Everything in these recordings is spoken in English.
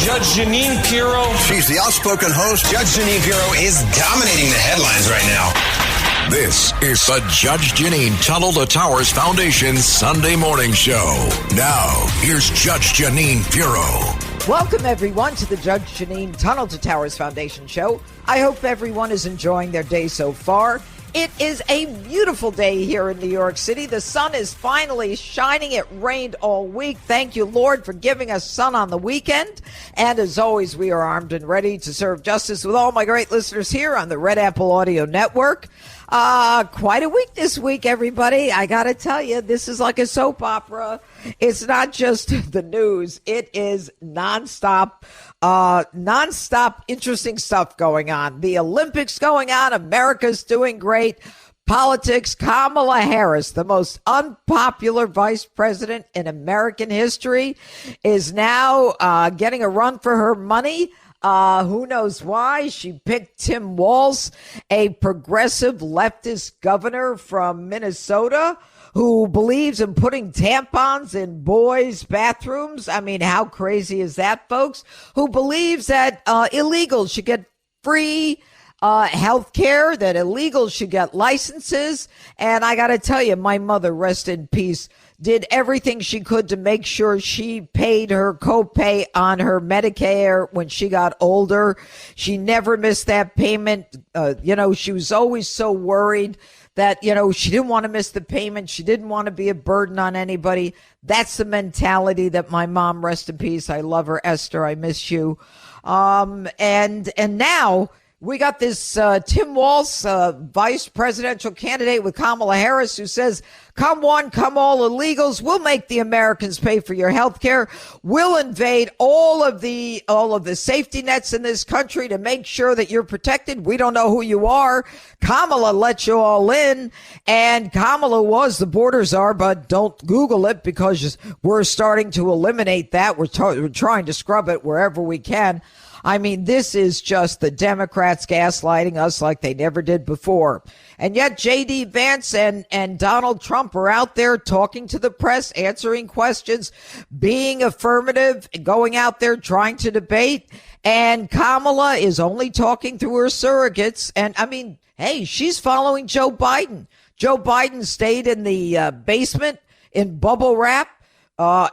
Judge Jeanine Pirro. She's the outspoken host. Judge Jeanine Pirro is dominating the headlines right now. This is the Judge Jeanine Tunnel to Towers Foundation Sunday Morning Show. Now, here's Judge Jeanine Pirro. Welcome, everyone, to the Judge Jeanine Tunnel to Towers Foundation Show. I hope everyone is enjoying their day so far. It is a beautiful day here in New York City. The sun is finally shining. It rained all week. Thank you, Lord, for giving us sun on the weekend. And as always, we are armed and ready to serve justice with all my great listeners here on the Red Apple Audio Network. Quite a week this week, everybody. I got to tell you, this is like a soap opera. It's not just the news. It is nonstop interesting stuff going on. The Olympics going on. America's doing great. Politics. Kamala Harris, the most unpopular vice president in American history, is now getting a run for her money. Who knows why? She picked Tim Walz, a progressive leftist governor from Minnesota who believes in putting tampons in boys' bathrooms. I mean, how crazy is that, folks? Who believes that illegals should get free health care, that illegals should get licenses. And I got to tell you, my mother, rest in peace, did everything she could to make sure she paid her copay on her Medicare when she got older. She never missed that payment. She was always so worried that, she didn't want to miss the payment. She didn't want to be a burden on anybody. That's the mentality that my mom, rest in peace. I love her, Esther. I miss you. And now we got this Tim Walz, vice presidential candidate with Kamala Harris, who says, come one, come all illegals. We'll make the Americans pay for your health care. We'll invade all of the safety nets in this country to make sure that you're protected. We don't know who you are. Kamala let you all in. And Kamala was the border czar, but don't Google it because we're starting to eliminate that. We're trying to scrub it wherever we can. I mean, this is just the Democrats gaslighting us like they never did before. And yet J.D. Vance and Donald Trump are out there talking to the press, answering questions, being affirmative, going out there trying to debate. And Kamala is only talking through her surrogates. And I mean, hey, she's following Joe Biden. Joe Biden stayed in the basement in bubble wrap.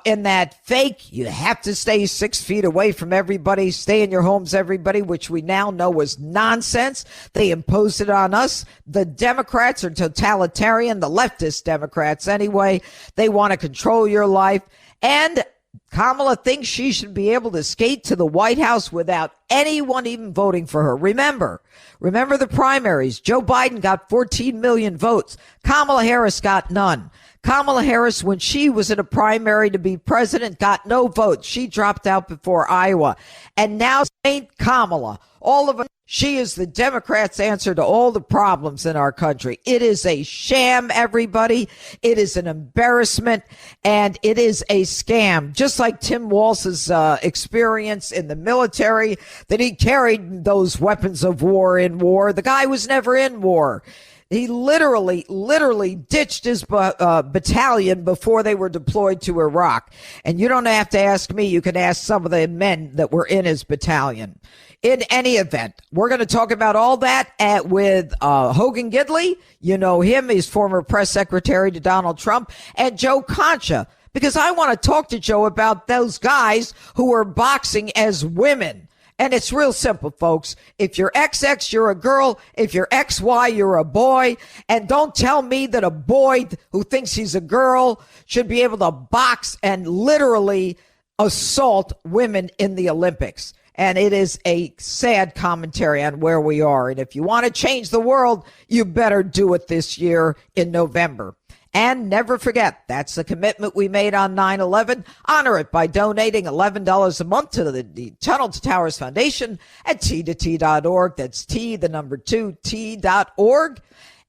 In that fake, you have to stay 6 feet away from everybody, stay in your homes, everybody, which we now know was nonsense. They imposed it on us. The Democrats are totalitarian, the leftist Democrats anyway. They want to control your life. And Kamala thinks she should be able to skate to the White House without anyone even voting for her. Remember the primaries. Joe Biden got 14 million votes. Kamala Harris got none. Kamala Harris, when she was in a primary to be president, got no votes. She dropped out before Iowa. And now Saint Kamala, all of us, she is the Democrats' answer to all the problems in our country. It is a sham, everybody. It is an embarrassment, and it is a scam. Just like Tim Walz's experience in the military, that he carried those weapons of war in war. The guy was never in war. He literally ditched his battalion before they were deployed to Iraq. And you don't have to ask me. You can ask some of the men that were in his battalion. In any event, we're going to talk about all that with Hogan Gidley. You know him. He's former press secretary to Donald Trump. And Joe Concha, because I want to talk to Joe about those guys who are boxing as women. And it's real simple, folks. If you're XX, you're a girl. If you're XY, you're a boy. And don't tell me that a boy who thinks he's a girl should be able to box and literally assault women in the Olympics. And it is a sad commentary on where we are. And if you want to change the world, you better do it this year in November. And never forget, that's the commitment we made on 9/11. Honor it by donating $11 a month to the Tunnel to Towers Foundation at T2T.org. That's T2T.org.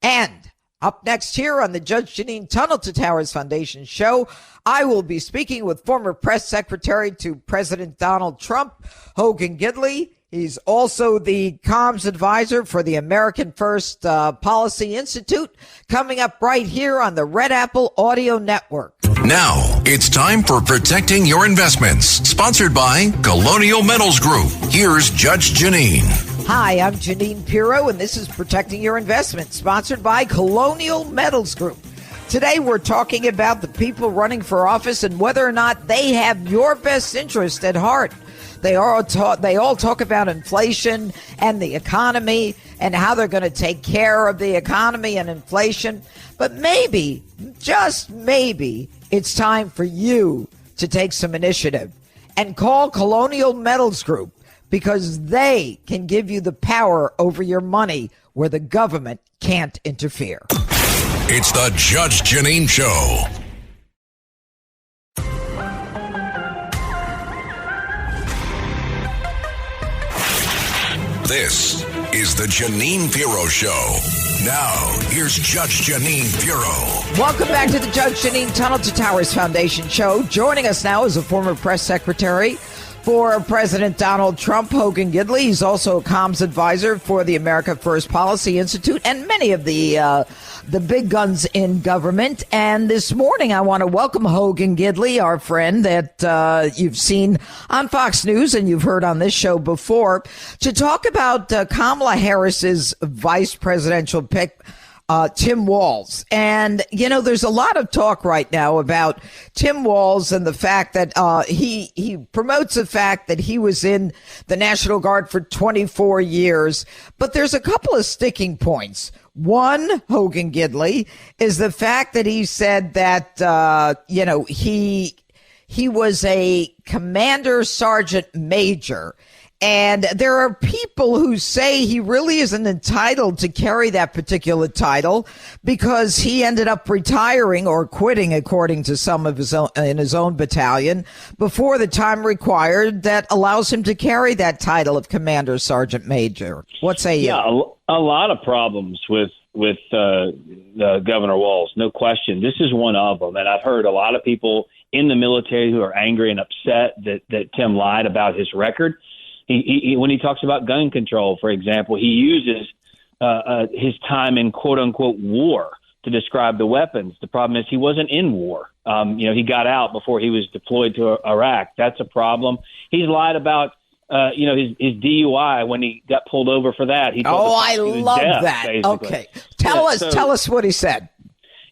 And up next here on the Judge Jeanine Tunnel to Towers Foundation show, I will be speaking with former press secretary to President Donald Trump, Hogan Gidley. He's also the comms advisor for the American First Policy Institute, coming up right here on the Red Apple Audio Network. Now, it's time for Protecting Your Investments, sponsored by Colonial Metals Group. Here's Judge Jeanine. Hi, I'm Jeanine Pirro, and this is Protecting Your Investments, sponsored by Colonial Metals Group. Today, we're talking about the people running for office and whether or not they have your best interest at heart. They all talk about inflation and the economy and how they're going to take care of the economy and inflation. But maybe, just maybe, it's time for you to take some initiative and call Colonial Metals Group, because they can give you the power over your money where the government can't interfere. It's the Judge Jeanine Show. This is the Jeanine Pirro Show. Now, here's Judge Jeanine Pirro. Welcome back to the Judge Jeanine Tunnel to Towers Foundation Show. Joining us now is a former press secretary for President Donald Trump, Hogan Gidley. He's also a comms advisor for the America First Policy Institute and many of the big guns in government. And this morning, I want to welcome Hogan Gidley, our friend that you've seen on Fox News and you've heard on this show before, to talk about Kamala Harris's vice presidential pick, Tim Walz. And, you know, there's a lot of talk right now about Tim Walz and the fact that he promotes the fact that he was in the National Guard for 24 years. But there's a couple of sticking points. One, Hogan Gidley, is the fact that he said that, he was a commander sergeant major. And there are people who say he really isn't entitled to carry that particular title because he ended up retiring or quitting, according to some of his own, in his own battalion, before the time required that allows him to carry that title of Commander Sergeant Major. What say you? Yeah, a lot of problems with Governor Walz, no question. This is one of them, and I've heard a lot of people in the military who are angry and upset that Tim lied about his record. He when he talks about gun control, for example, he uses his time in quote unquote war to describe the weapons. The problem is he wasn't in war. He got out before he was deployed to Iraq. That's a problem. He's lied about his DUI when he got pulled over for that. I love that. Basically. Okay, tell us what he said.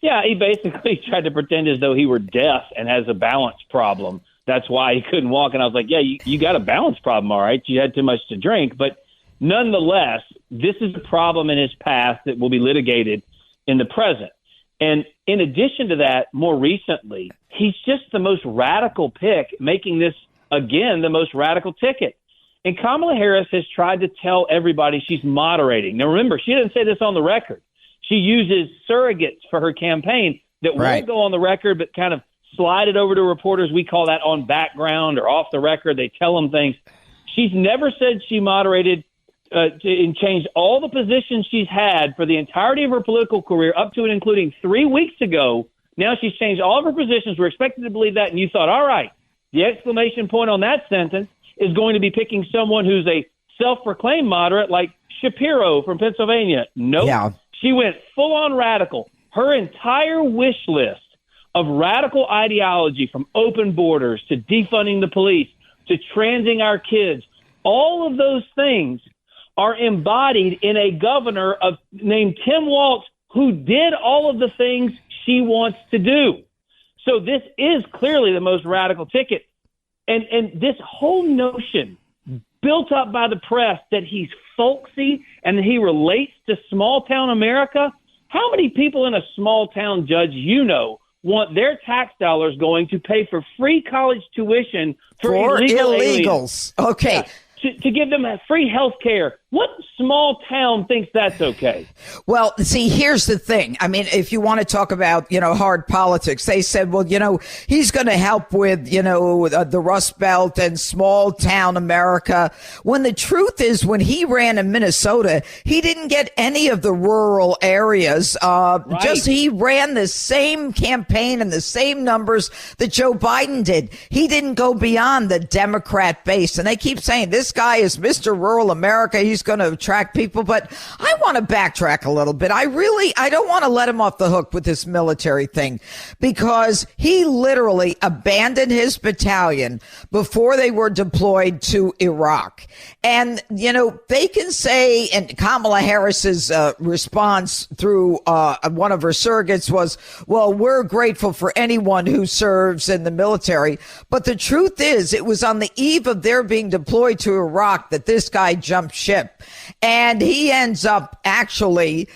Yeah, he basically tried to pretend as though he were deaf and has a balance problem. That's why he couldn't walk. And I was like, yeah, you got a balance problem, all right. You had too much to drink. But nonetheless, this is a problem in his past that will be litigated in the present. And in addition to that, more recently, he's just the most radical pick, making this, again, the most radical ticket. And Kamala Harris has tried to tell everybody she's moderating. Now, remember, she didn't say this on the record. She uses surrogates for her campaign that won't go on the record, but kind of slide it over to reporters. We call that on background or off the record. They tell them things. She's never said she moderated and changed all the positions she's had for the entirety of her political career, up to and including 3 weeks ago. Now she's changed all of her positions. We're expected to believe that. And you thought, all right, the exclamation point on that sentence is going to be picking someone who's a self-proclaimed moderate like Shapiro from Pennsylvania. Nope. Yeah. She went full-on radical. Her entire wish list of radical ideology, from open borders to defunding the police to transing our kids, all of those things are embodied in a governor named Tim Walz, who did all of the things she wants to do. So this is clearly the most radical ticket. And this whole notion built up by the press that he's folksy and that he relates to small-town America, how many people in a small-town, Judge, want their tax dollars going to pay for free college tuition for illegals? Okay. Yeah. To give them free health care. What small town thinks that's okay? Well, see, here's the thing. I mean, if you want to talk about, hard politics, they said, well, he's going to help with, the Rust Belt and small town America. When the truth is, when he ran in Minnesota, he didn't get any of the rural areas. Right. Just he ran the same campaign and the same numbers that Joe Biden did. He didn't go beyond the Democrat base. And they keep saying this guy is Mr. Rural America. He's he's going to attract people. But I want to backtrack a little bit. I don't want to let him off the hook with this military thing, because he literally abandoned his battalion before they were deployed to Iraq. And, they can say, and Kamala Harris's response through one of her surrogates was, well, we're grateful for anyone who serves in the military. But the truth is, it was on the eve of their being deployed to Iraq that this guy jumped ship. And he ends up actually,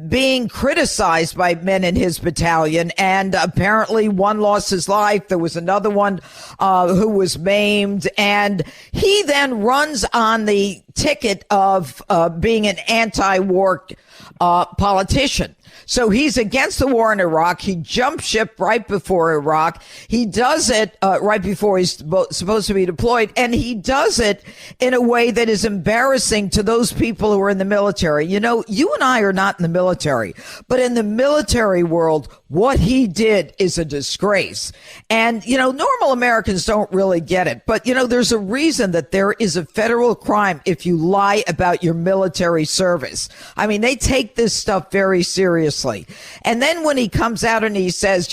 being criticized by men in his battalion, and apparently one lost his life. There was another one who was maimed, and he then runs on the ticket of being an anti-war politician. So he's against the war in Iraq. He jumped ship right before Iraq. He does it right before he's supposed to be deployed. And he does it in a way that is embarrassing to those people who are in the military. You and I are not in the military, but in the military world, what he did is a disgrace. And, normal Americans don't really get it. But, there's a reason that there is a federal crime if you lie about your military service. I mean, they take this stuff very seriously. And then when he comes out and he says,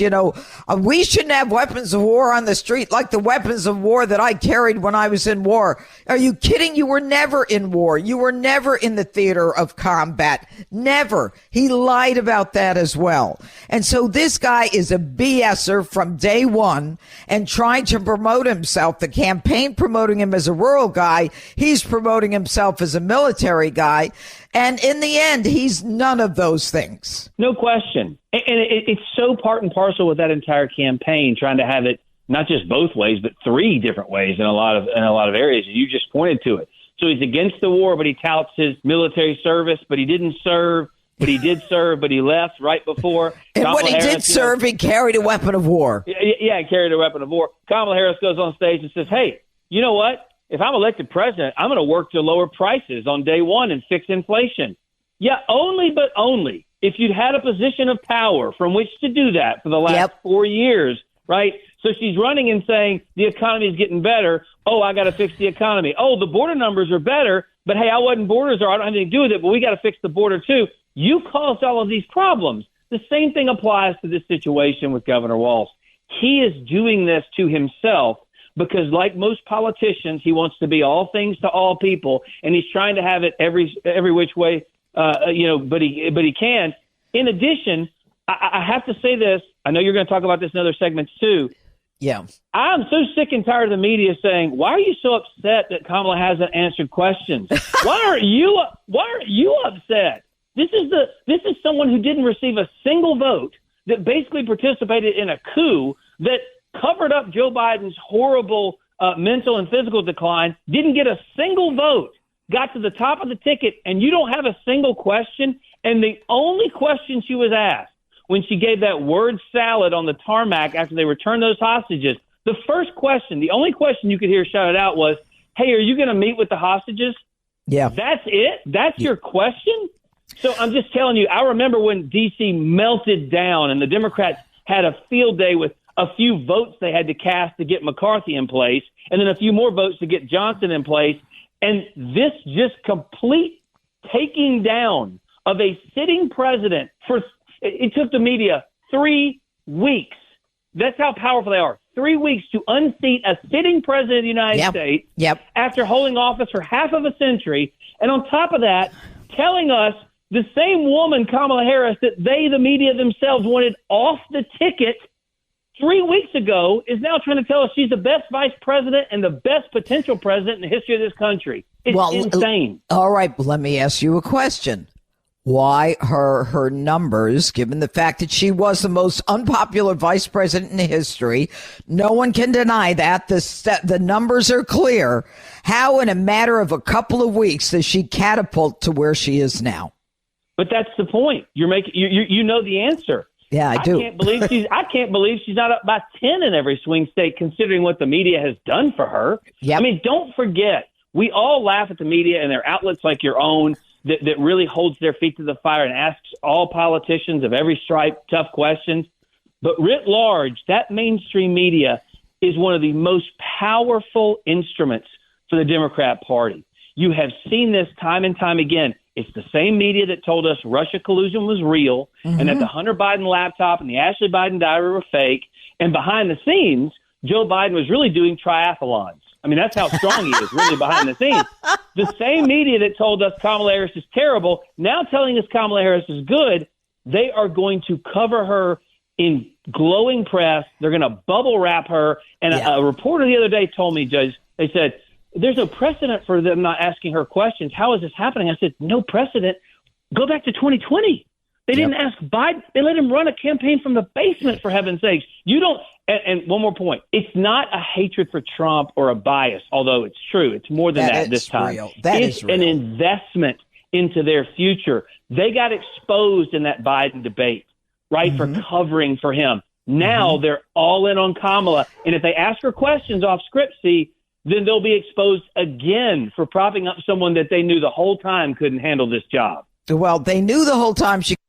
we shouldn't have weapons of war on the street like the weapons of war that I carried when I was in war. Are you kidding? You were never in war. You were never in the theater of combat. Never. He lied about that as well. And so this guy is a BSer from day one and trying to promote himself. The campaign promoting him as a rural guy. He's promoting himself as a military guy. And in the end, he's none of those things. No question. And it's so part and parcel with that entire campaign, trying to have it not just both ways, but three different ways in a lot of areas. You just pointed to it. So he's against the war, but he touts his military service, but he didn't serve. But he did serve, but he left right before. And when he did serve, he carried a weapon of war. Yeah, he carried a weapon of war. Kamala Harris goes on stage and says, hey, you know what? If I'm elected president, I'm going to work to lower prices on day one and fix inflation. Yeah, only but only if you'd had a position of power from which to do that for the last 4 years, right? So she's running and saying the economy is getting better. Oh, I got to fix the economy. Oh, the border numbers are better, but hey, I wasn't borders, or I don't have anything to do with it, but we got to fix the border too. You caused all of these problems. The same thing applies to this situation with Governor Walz. He is doing this to himself because, like most politicians, he wants to be all things to all people, and he's trying to have it every which way, but he can. In addition, I have to say this. I know you're going to talk about this in other segments too. Yeah. I'm so sick and tired of the media saying, why are you so upset that Kamala hasn't answered questions? Why are you upset? This is someone who didn't receive a single vote, that basically participated in a coup that covered up Joe Biden's horrible mental and physical decline, didn't get a single vote, got to the top of the ticket, and you don't have a single question. And the only question she was asked when she gave that word salad on the tarmac after they returned those hostages, the first question, the only question you could hear shouted out was, hey, are you going to meet with the hostages? Yeah. That's it? That's your question? So I'm just telling you, I remember when D.C. melted down and the Democrats had a field day with a few votes they had to cast to get McCarthy in place, and then a few more votes to get Johnson in place. And this just complete taking down of a sitting president it took the media 3 weeks. That's how powerful they are. 3 weeks to unseat a sitting president of the United States after holding office for half of a century. And on top of that, telling us the same woman, Kamala Harris, that the media themselves wanted off the ticket 3 weeks ago, is now trying to tell us she's the best vice president and the best potential president in the history of this country. It's insane. All right, let me ask you a question. Why her numbers, given the fact that she was the most unpopular vice president in history? No one can deny that. The numbers are clear. How in a matter of a couple of weeks does she catapult to where she is now? But that's the point. You know the answer. Yeah, I do. I can't believe she's not up by 10 in every swing state, considering what the media has done for her. Yep. I mean, don't forget, we all laugh at the media and their outlets like your own that really holds their feet to the fire and asks all politicians of every stripe tough questions. But writ large, that mainstream media is one of the most powerful instruments for the Democrat Party. You have seen this time and time again. It's the same media that told us Russia collusion was real and that the Hunter Biden laptop and the Ashley Biden diary were fake. And behind the scenes, Joe Biden was really doing triathlons. I mean, that's how strong he is, really, behind the scenes. The same media that told us Kamala Harris is terrible, now telling us Kamala Harris is good, they are going to cover her in glowing press. They're going to bubble wrap her. And a reporter the other day told me, Judge, they said, there's no precedent for them not asking her questions. How is this happening? I said, no precedent. Go back to 2020. They didn't ask Biden. They let him run a campaign from the basement, for heaven's sakes. You don't. And one more point. It's not a hatred for Trump or a bias, although it's true. It's more than that this time. It's an investment into their future. They got exposed in that Biden debate, right, for covering for him. Now they're all in on Kamala. And if they ask her questions off script, then they'll be exposed again for propping up someone that they knew the whole time couldn't handle this job. Well, they knew the whole time she couldn't handle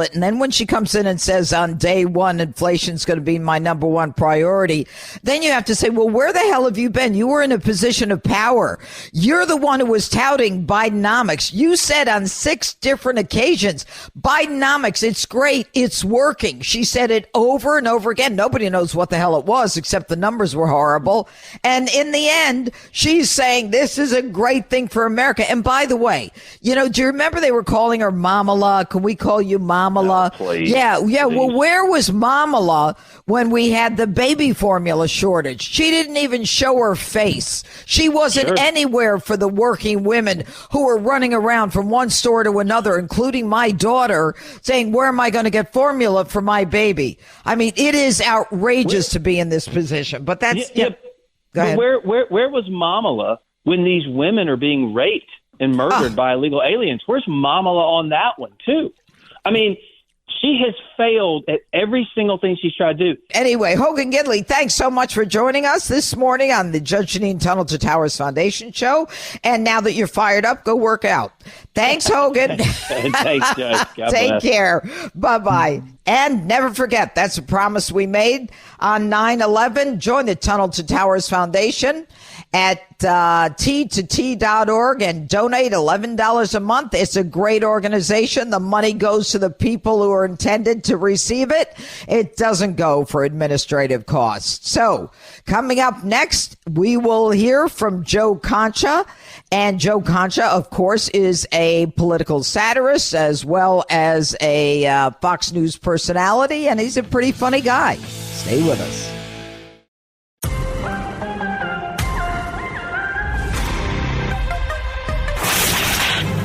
it. And then when she comes in and says on day one, inflation's going to be my number one priority, then you have to say, well, where the hell have you been? You were in a position of power. You're the one who was touting Bidenomics. You said on 6 different occasions, Bidenomics, it's great. It's working. She said it over and over again. Nobody knows what the hell it was, except the numbers were horrible. And in the end, she's saying this is a great thing for America. And by the way, do you remember they were calling her Mamala? Can we call you Mamala? Yeah. Well, where was Mamala when we had the baby formula shortage? She didn't even show her face. She wasn't anywhere for the working women who were running around from one store to another, including my daughter, saying, where am I going to get formula for my baby? I mean, it is outrageous to be in this position, but that's, Go ahead. Where was Mamala when these women are being raped and murdered by illegal aliens? Where's Mamala on that one too? I mean, she has failed at every single thing she's tried to do. Anyway, Hogan Gidley, thanks so much for joining us this morning on the Judge Jeanine Tunnel to Towers Foundation show. And now that you're fired up, go work out. Thanks, Hogan. Thanks, Judge. God Take bless. care. Bye-bye. And never forget, that's a promise we made on 9/11. Join the Tunnel to Towers Foundation at T2T.org and donate $11 a month. It's a great organization. The money goes to the people who are intended to receive it. It doesn't go for administrative costs. So coming up next, we will hear from Joe Concha. And Joe Concha, of course, is a political satirist as well as a Fox News personality, and he's a pretty funny guy. Stay with us.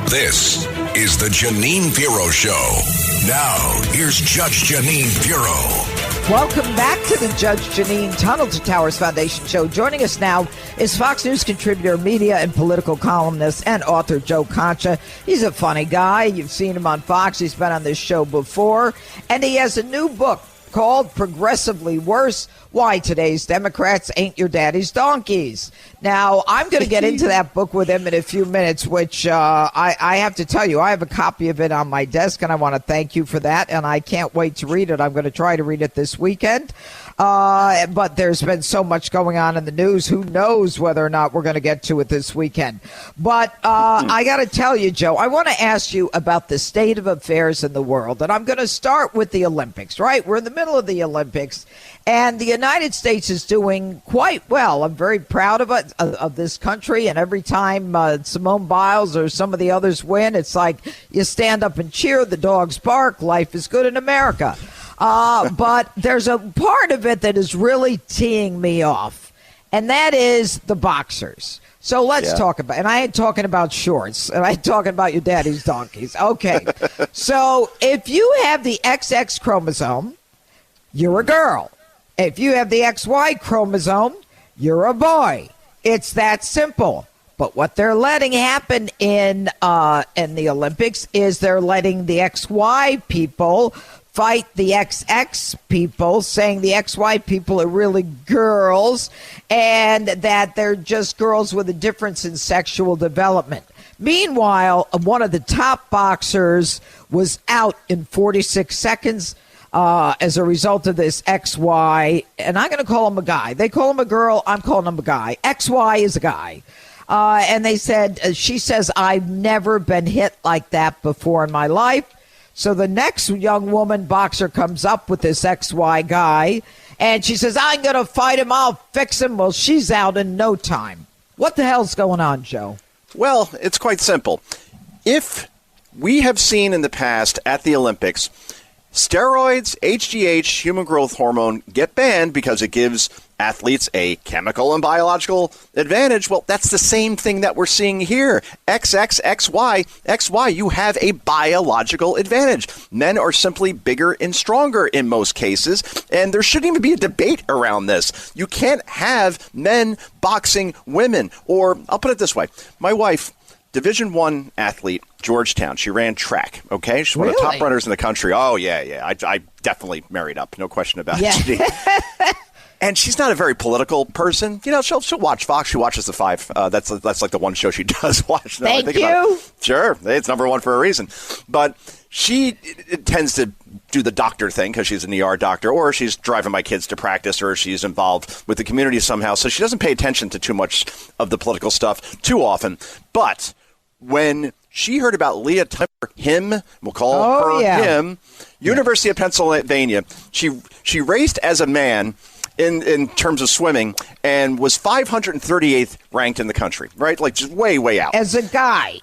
This is the Jeanine Pirro Show. Now, here's Judge Jeanine Pirro. Welcome back to the Judge Jeanine Tunnel to Towers Foundation show. Joining us now is Fox News contributor, media and political columnist, and author Joe Concha. He's a funny guy. You've seen him on Fox. He's been on this show before. And he has a new book called Progressively Worse, Why Today's Democrats Ain't Your Daddy's Donkeys. Now, I'm going to get into that book with him in a few minutes, which I have to tell you, I have a copy of it on my desk, and I want to thank you for that, and I can't wait to read it. I'm going to try to read it this weekend. But there's been so much going on in the news. Who knows whether or not we're going to get to it this weekend. But I got to tell you, Joe, I want to ask you about the state of affairs in the world. And I'm going to start with the Olympics, right? We're in the middle of the Olympics, and the United States is doing quite well. I'm very proud of it, of this country. And every time Simone Biles or some of the others win, it's like you stand up and cheer, the dogs bark, life is good in America. But there's a part of it that is really teeing me off, and that is the boxers. So let's talk about, and I ain't talking about shorts, and I ain't talking about your daddy's donkeys. Okay. So if you have the XX chromosome, you're a girl. If you have the XY chromosome, you're a boy. It's that simple. But what they're letting happen in the Olympics is they're letting the XY people fight the XX people, saying the XY people are really girls and that they're just girls with a difference in sexual development. Meanwhile, one of the top boxers was out in 46 seconds as a result of this XY, and I'm going to call him a guy. They call him a girl. I'm calling him a guy. XY is a guy. And they said, she says, I've never been hit like that before in my life. So the next young woman boxer comes up with this XY guy, and she says, I'm going to fight him. I'll fix him. Well, she's out in no time. What the hell's going on, Joe? Well, it's quite simple. If we have seen in the past at the Olympics, steroids, HGH, human growth hormone, get banned because it gives athletes a chemical and biological advantage. Well, that's the same thing that we're seeing here. XY, you have a biological advantage. Men are simply bigger and stronger in most cases, and there shouldn't even be a debate around this. You can't have men boxing women. Or I'll put it this way. My wife, Division I athlete, Georgetown. She ran track, okay? She's one of the top runners in the country. Oh, yeah. I definitely married up. No question about it. And she's not a very political person. You know, she'll watch Fox. She watches The Five. That's like the one show she does watch. Now Thank you. Sure. It's number one for a reason. But she tends to do the doctor thing because she's an ER doctor, or she's driving my kids to practice, or she's involved with the community somehow. So she doesn't pay attention to too much of the political stuff too often. But when she heard about Leah Timmer, we'll call her him, University of Pennsylvania, she raced as a man in terms of swimming and was 538th ranked in the country, right? Like just way out. As a guy.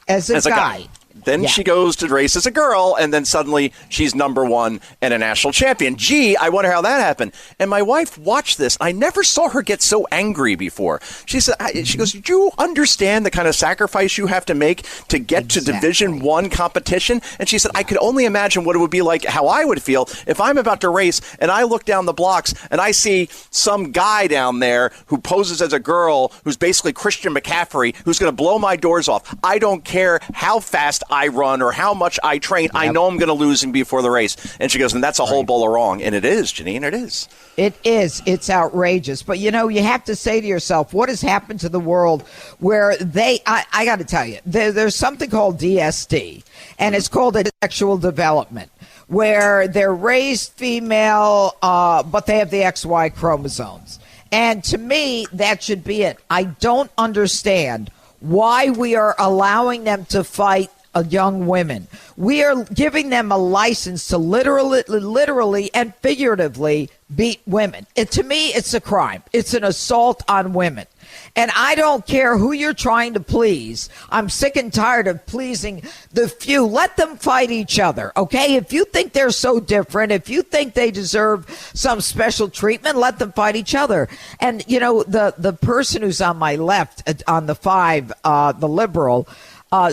Then she goes to race as a girl, and then suddenly she's number one and a national champion. Gee, I wonder how that happened. And my wife watched this. I never saw her get so angry before. She said, she goes, do you understand the kind of sacrifice you have to make to get to Division I competition? And she said, I could only imagine what it would be like, how I would feel if I'm about to race and I look down the blocks and I see some guy down there who poses as a girl who's basically Christian McCaffrey, who's going to blow my doors off. I don't care how fast I run or how much I train. I know I'm going to lose him before the race. And she goes, and that's a whole bowl of wrong. And it is, Jeanine, it is. It is. It's outrageous. But, you know, you have to say to yourself, what has happened to the world where I got to tell you, there's something called DSD, and it's called sexual development, where they're raised female, but they have the XY chromosomes. And to me, that should be it. I don't understand why we are allowing them to fight young women. We are giving them a license to literally and figuratively beat women. To me, it's a crime. It's an assault on women. And I don't care who you're trying to please. I'm sick and tired of pleasing the few. Let them fight each other, okay? If you think they're so different, if you think they deserve some special treatment, let them fight each other. And, you know, the person who's on my left, on the five, the liberal,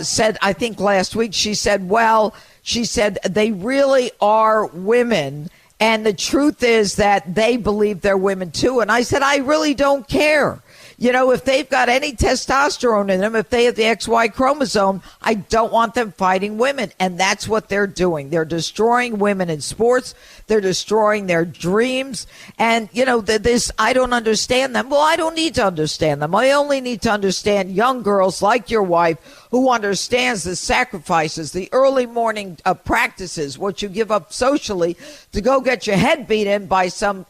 said, I think last week, she said, they really are women. And the truth is that they believe they're women, too. And I said, I really don't care. You know, if they've got any testosterone in them, if they have the XY chromosome, I don't want them fighting women. And that's what they're doing. They're destroying women in sports. They're destroying their dreams. And, you know, I don't understand them. Well, I don't need to understand them. I only need to understand young girls like your wife who understands the sacrifices, the early morning practices, what you give up socially to go get your head beat in by some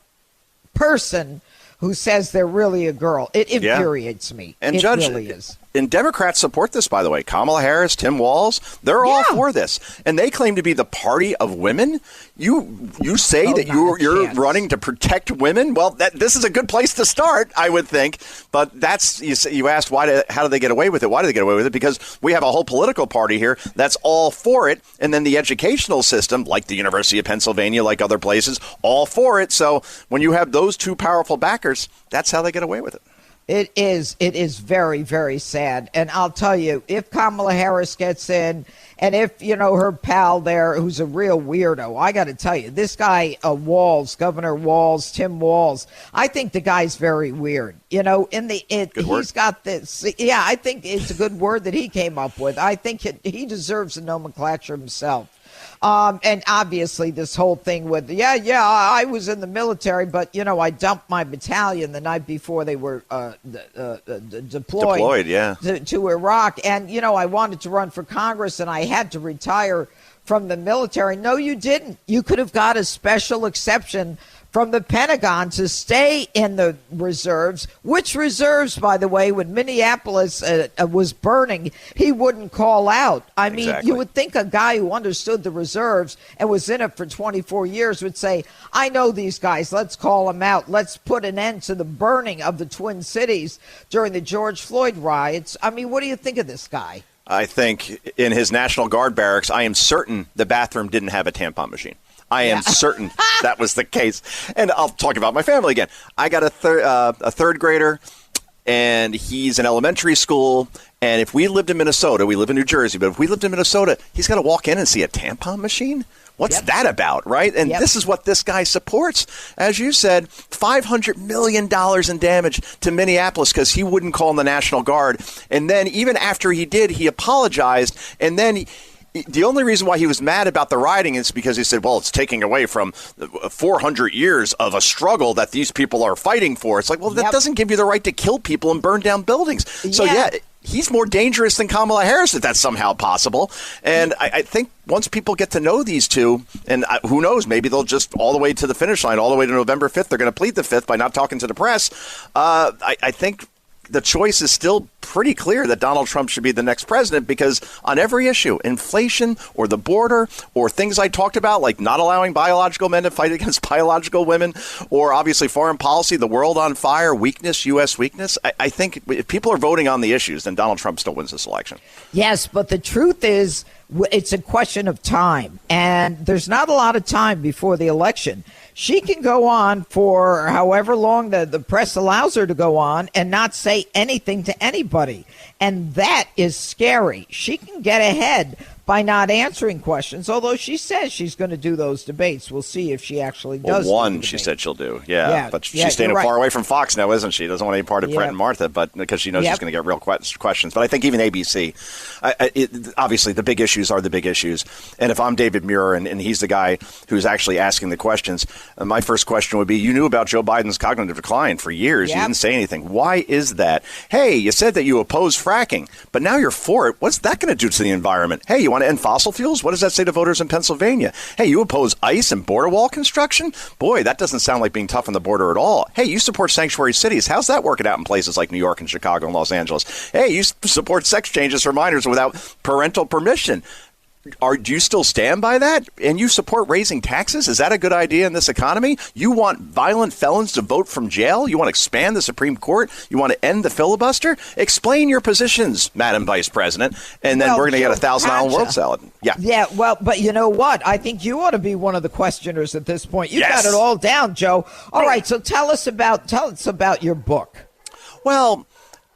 person who says they're really a girl. It infuriates me. And it Judge, really is. And Democrats support this, by the way. Kamala Harris, Tim Walz, they're all for this. And they claim to be the party of women. You say that you're running to protect women? Well, this is a good place to start, I would think. But you asked, how do they get away with it? Why do they get away with it? Because we have a whole political party here that's all for it. And then the educational system, like the University of Pennsylvania, like other places, all for it. So when you have those two powerful backers, that's how they get away with it. It is very, very sad. And I'll tell you, if Kamala Harris gets in, and if, you know, her pal there, who's a real weirdo, I got to tell you, this guy, Walz, Governor Walz, Tim Walz, I think the guy's very weird. You know, he's got this. Yeah, I think it's a good word that he came up with. I think he deserves a nomenclature himself. And obviously this whole thing with, I was in the military, but, you know, I dumped my battalion the night before they were deployed to Iraq. And, you know, I wanted to run for Congress and I had to retire from the military. No, you didn't. You could have got a special exception from the Pentagon to stay in the reserves, which reserves, by the way, when Minneapolis was burning, he wouldn't call out. I mean, Exactly. you would think a guy who understood the reserves and was in it for 24 years would say, I know these guys, let's call them out. Let's put an end to the burning of the Twin Cities during the George Floyd riots. I mean, what do you think of this guy? I think in his National Guard barracks, I am certain the bathroom didn't have a tampon machine. I am certain that was the case. And I'll talk about my family again. I got a third grader, and he's in elementary school. And if we lived in Minnesota, we live in New Jersey, but if we lived in Minnesota, he's got to walk in and see a tampon machine? What's that about, right? And this is what this guy supports. As you said, $500 million in damage to Minneapolis because he wouldn't call in the National Guard. And then even after he did, he apologized. And then the only reason why he was mad about the rioting is because he said, well, it's taking away from 400 years of a struggle that these people are fighting for. It's like, well, that doesn't give you the right to kill people and burn down buildings. So, he's more dangerous than Kamala Harris if that's somehow possible. And I think once people get to know these two, and who knows, maybe they'll just all the way to the finish line, all the way to November 5th, they're going to plead the 5th by not talking to the press. I think the choice is still pretty clear that Donald Trump should be the next president because on every issue, inflation or the border or things I talked about, like not allowing biological men to fight against biological women, or obviously foreign policy, the world on fire, weakness, U.S. weakness, I think if people are voting on the issues, then Donald Trump still wins this election. Yes, but the truth is it's a question of time, and there's not a lot of time before the election. She can go on for however long the press allows her to go on and not say anything to anybody. And that is scary. She can get ahead by not answering questions, although she says she's going to do those debates. We'll see if she actually does. Well, one, she said she'll do. Yeah, but she's staying far away from Fox now, isn't she? Doesn't want any part of Brett and Martha, but because she knows she's going to get real questions. But I think even ABC, obviously the big issues are the big issues. And if I'm David Muir and he's the guy who's actually asking the questions, my first question would be, you knew about Joe Biden's cognitive decline for years. You didn't say anything. Why is that? Hey, you said that you oppose fracking, but now you're for it. What's that going to do to the environment? Hey, you want to end fossil fuels? What does that say to voters in Pennsylvania? Hey, you oppose ICE and border wall construction? Boy, that doesn't sound like being tough on the border at all. Hey, you support sanctuary cities. How's that working out in places like New York and Chicago and Los Angeles? Hey, you support sex changes for minors without parental permission. Do you still stand by that? And you support raising taxes? Is that a good idea in this economy? You want violent felons to vote from jail? You want to expand the Supreme Court? You want to end the filibuster? Explain your positions, Madam Vice President, and then we're going to get a 1,000-hour world salad. Yeah, well, but you know what? I think you ought to be one of the questioners at this point. You got it all down, Joe. All right, so tell us about your book. Well,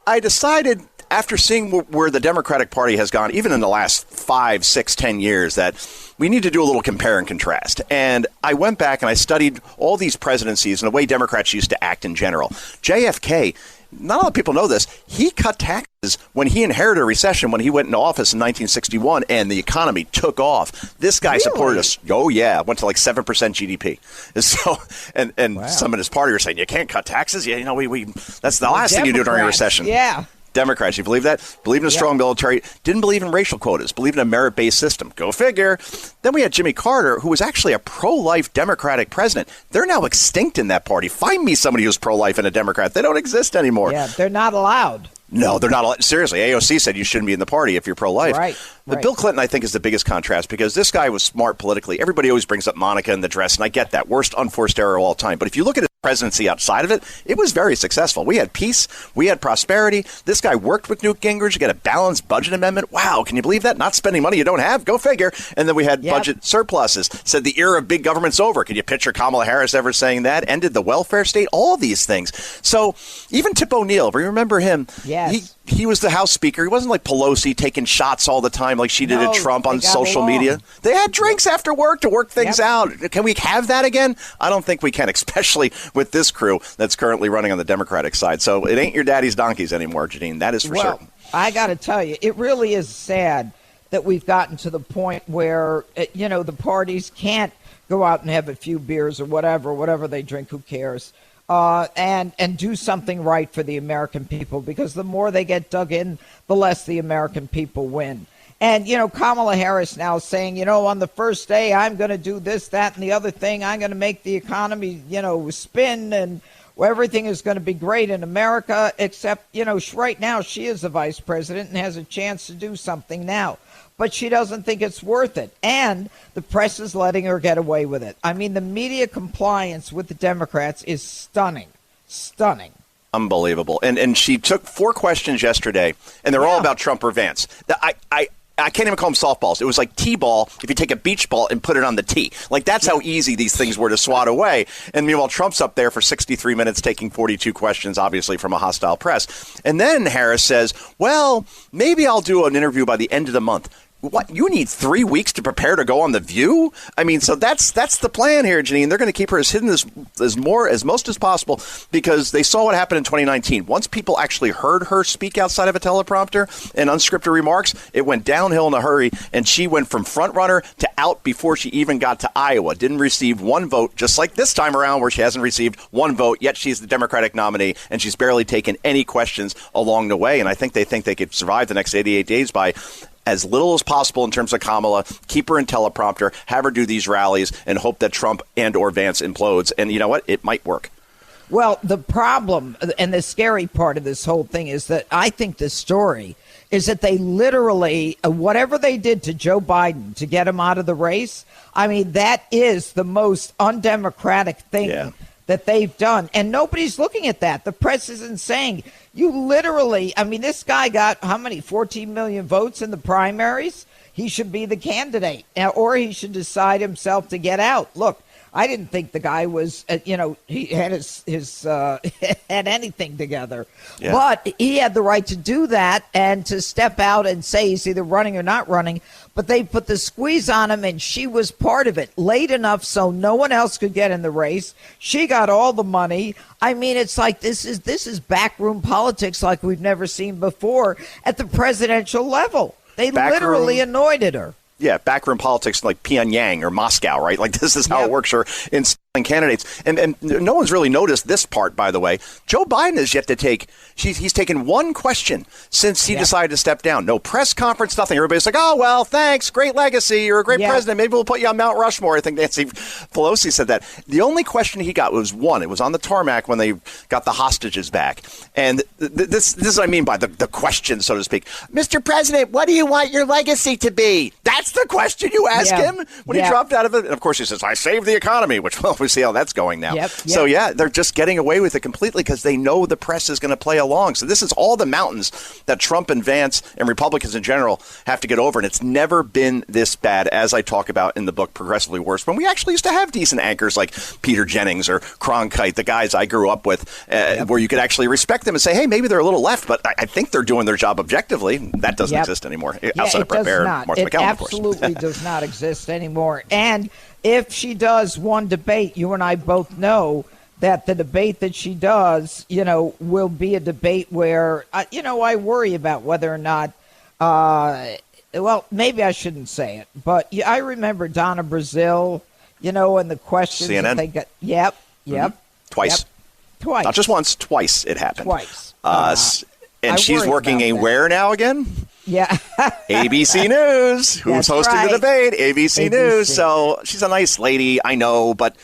I decided after seeing where the Democratic Party has gone, even in the last 5, 6, 10 years, that we need to do a little compare and contrast. And I went back and I studied all these presidencies and the way Democrats used to act in general. JFK, not a lot of people know this, he cut taxes when he inherited a recession when he went into office in 1961 and the economy took off. This guy supported us. Oh, yeah. Went to like 7% GDP. So, and some of his party were saying, you can't cut taxes. Yeah, that's the last thing you do during a recession. Yeah. Democrats, you believe that? Believe in a strong military. Didn't believe in racial quotas. Believe in a merit-based system. Go figure. Then we had Jimmy Carter, who was actually a pro-life Democratic president. They're now extinct in that party. Find me somebody who's pro-life and a Democrat. They don't exist anymore. Yeah, they're not allowed. No, they're not allowed. Seriously, AOC said you shouldn't be in the party if you're pro-life. Right. But Bill Clinton, I think, is the biggest contrast because this guy was smart politically. Everybody always brings up Monica and the dress, and I get that. Worst unforced error of all time. But if you look at his presidency outside of it, it was very successful. We had peace. We had prosperity. This guy worked with Newt Gingrich to get a balanced budget amendment. Wow, can you believe that? Not spending money you don't have? Go figure. And then we had budget surpluses. Said the era of big government's over. Can you picture Kamala Harris ever saying that? Ended the welfare state. All these things. So even Tip O'Neill, if you remember him, he was the House Speaker. He wasn't like Pelosi taking shots all the time like she did at Trump on social media. They had drinks after work to work things out. Can we have that again? I don't think we can, especially with this crew that's currently running on the Democratic side. So it ain't your daddy's donkeys anymore, Jeanine. That is for certain. I got to tell you, it really is sad that we've gotten to the point where, the parties can't go out and have a few beers or whatever they drink, who cares? And do something right for the American people, because the more they get dug in, the less the American people win. And, Kamala Harris now saying, on the first day, I'm going to do this, that, and the other thing. I'm going to make the economy, spin, and everything is going to be great in America, except, right now she is the vice president and has a chance to do something now. But she doesn't think it's worth it. And the press is letting her get away with it. I mean, the media compliance with the Democrats is stunning. Stunning. Unbelievable. And she took 4 questions yesterday, and they're all about Trump or Vance. I can't even call them softballs. It was like T-ball if you take a beach ball and put it on the tee. Like, that's how easy these things were to swat away. And meanwhile, Trump's up there for 63 minutes taking 42 questions, obviously, from a hostile press. And then Harris says, well, maybe I'll do an interview by the end of the month. What, you need 3 weeks to prepare to go on The View? I mean, so that's the plan here, Jeanine. They're going to keep her as hidden as most as possible, because they saw what happened in 2019. Once people actually heard her speak outside of a teleprompter and unscripted remarks, it went downhill in a hurry, and she went from front runner to out before she even got to Iowa. Didn't receive 1 vote, just like this time around where she hasn't received 1 vote, yet she's the Democratic nominee, and she's barely taken any questions along the way. And I think they could survive the next 88 days by as little as possible in terms of Kamala, keep her in teleprompter, have her do these rallies, and hope that Trump and or Vance implodes. And you know what? It might work. Well, the problem and the scary part of this whole thing is that I think the story is that they literally, whatever they did to Joe Biden to get him out of the race, I mean, that is the most undemocratic thing that they've done. And nobody's looking at that. The press isn't saying, you literally, I mean, this guy got how many, 14 million votes in the primaries? He should be the candidate, or he should decide himself to get out. Look, I didn't think the guy was, he had his had anything together. Yeah. But he had the right to do that and to step out and say he's either running or not running. But they put the squeeze on him, and she was part of it late enough so no one else could get in the race. She got all the money. I mean, it's like this is backroom politics like we've never seen before at the presidential level. They literally anointed her. Yeah, backroom politics like Pyongyang or Moscow, right? Like, this is how it works for installing candidates. And no one's really noticed this part, by the way. Joe Biden has yet to take, he's taken 1 question since he decided to step down. No press conference, nothing. Everybody's like, oh, well, thanks, great legacy, you're a great president. Maybe we'll put you on Mount Rushmore. I think Nancy Pelosi said that. The only question he got was 1. It was on the tarmac when they got the hostages back. And this is what I mean by the question, so to speak. Mr. President, what do you want your legacy to be? That's the question you ask him when he dropped out of it. And of course, he says, I saved the economy, which, well, we see how that's going now. So, they're just getting away with it completely because they know the press is going to play along. So this is all the mountains that Trump and Vance and Republicans in general have to get over. And it's never been this bad, as I talk about in the book, Progressively Worse, when we actually used to have decent anchors like Peter Jennings or Cronkite, the guys I grew up with, where you could actually respect them and say, hey, maybe they're a little left, but I think they're doing their job objectively. That doesn't exist anymore, outside of Brett Baer and Martha McCallum, of course. Absolutely does not exist anymore. And if she does one debate, you and I both know that the debate that she does, will be a debate where, I worry about whether or not, well, maybe I shouldn't say it, but I remember Donna Brazile, and the questions CNN. that they got. Yep. Twice. Not just once, twice it happened. Twice. And she's working where now again? Yeah. ABC News. Who's hosting the debate? ABC News. So she's a nice lady, I know, but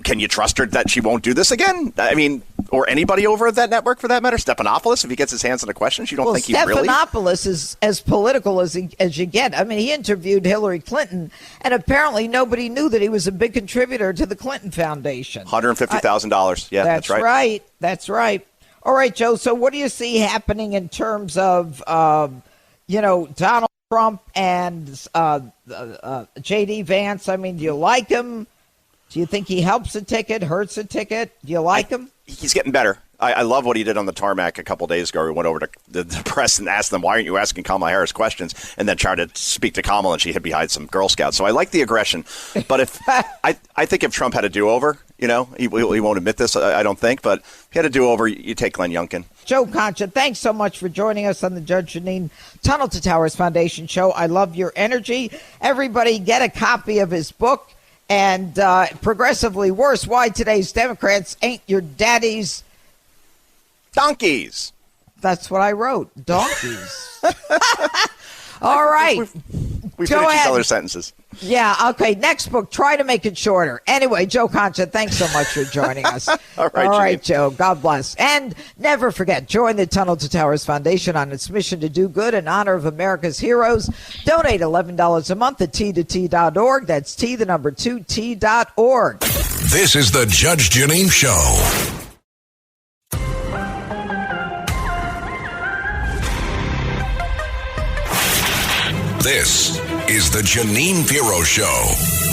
can you trust her that she won't do this again? I mean, or anybody over at that network for that matter? Stephanopoulos, if he gets his hands on the questions, you don't think he's really? Stephanopoulos is as political as you get. I mean, he interviewed Hillary Clinton, and apparently nobody knew that he was a big contributor to the Clinton Foundation. $150,000. Yeah, that's right. That's right. All right, Joe. So what do you see happening in terms of, Donald Trump and J.D. Vance? I mean, do you like him? Do you think he helps a ticket, hurts a ticket? Do you like him? He's getting better. I love what he did on the tarmac a couple days ago. He went over to the press and asked them, why aren't you asking Kamala Harris questions? And then tried to speak to Kamala, and she hid behind some Girl Scouts. So I like the aggression. But if I think if Trump had a do-over, he won't admit this, I don't think. But if he had a do-over, you take Glenn Youngkin. Joe Concha, thanks so much for joining us on the Judge Jeanine Tunnel to Towers Foundation show. I love your energy. Everybody get a copy of his book. And Progressively Worse, Why Today's Democrats Ain't Your Daddy's Donkeys. That's what I wrote. Donkeys. All right. We Go finish each ahead. other's sentences. Yeah, okay. Next book, try to make it shorter. Anyway, Joe Concha, thanks so much for joining us. All right, Joe. God bless. And never forget, join the Tunnel to Towers Foundation on its mission to do good in honor of America's heroes. Donate $11 a month at t2t.org. That's T, the number 2, t.org. This is the Judge Jeanine Show. This is the Jeanine Pirro Show.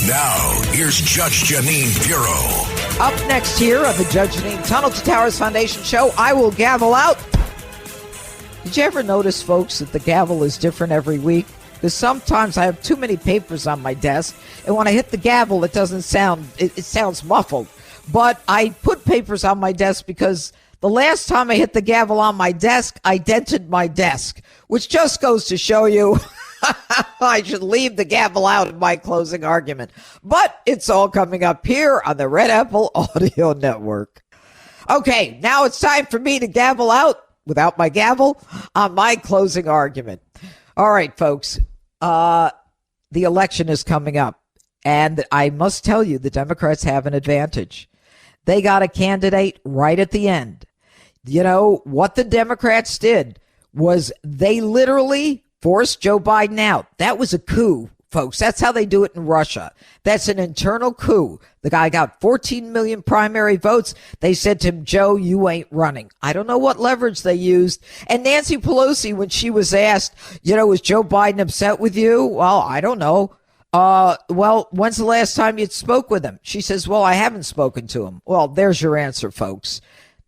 Now, here's Judge Jeanine Pirro. Up next here on the Judge Jeanine Tunnel to Towers Foundation Show, I will gavel out. Did you ever notice, folks, that the gavel is different every week? Because sometimes I have too many papers on my desk, and when I hit the gavel, it doesn't sound, it sounds muffled. But I put papers on my desk because the last time I hit the gavel on my desk, I dented my desk, which just goes to show you I should leave the gavel out of my closing argument. But it's all coming up here on the Red Apple Audio Network. Okay, now it's time for me to gavel out without my gavel on my closing argument. All right, folks, the election is coming up, and I must tell you the Democrats have an advantage. They got a candidate right at the end. You know, what the Democrats did was they literally forced Joe Biden out. That was a coup, folks. That's how they do it in Russia. That's an internal coup. The guy got 14 million primary votes. They said to him, Joe, you ain't running. I don't know what leverage they used. And Nancy Pelosi, when she was asked, you know, was Joe Biden upset with you? Well, I don't know. Well, when's the last time you spoke with him? She says, well, I haven't spoken to him. Well, there's your answer, folks.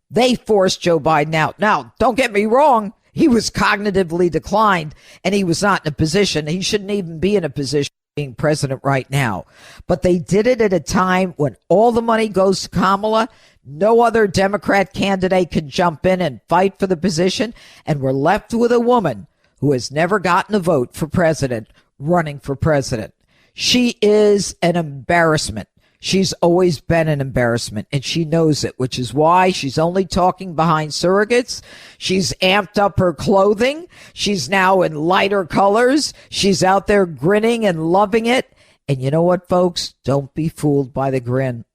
They forced Joe Biden out. Now, don't get me wrong. He was cognitively declined, and he was not in a position. He shouldn't even be in a position being president right now. But they did it at a time when all the money goes to Kamala. No other Democrat candidate can jump in and fight for the position. And we're left with a woman who has never gotten a vote for president running for president. She is an embarrassment. She's always been an embarrassment, and she knows it, which is why she's only talking behind surrogates. She's amped up her clothing. She's now in lighter colors. She's out there grinning and loving it. And you know what, folks? Don't be fooled by the grin.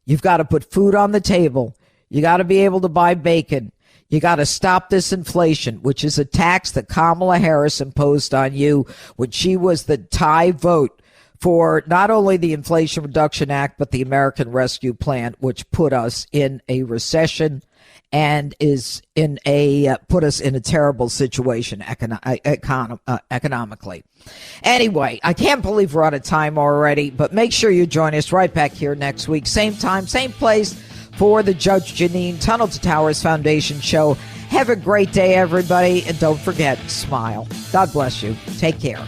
You've got to put food on the table. You got to be able to buy bacon. You got to stop this inflation, which is a tax that Kamala Harris imposed on you when she was the tie vote for not only the Inflation Reduction Act, but the American Rescue Plan, which put us in a recession and is in put us in a terrible situation economically. Anyway, I can't believe we're out of time already, but make sure you join us right back here next week. Same time, same place for the Judge Jeanine Tunnel to Towers Foundation Show. Have a great day, everybody, and don't forget, smile. God bless you. Take care.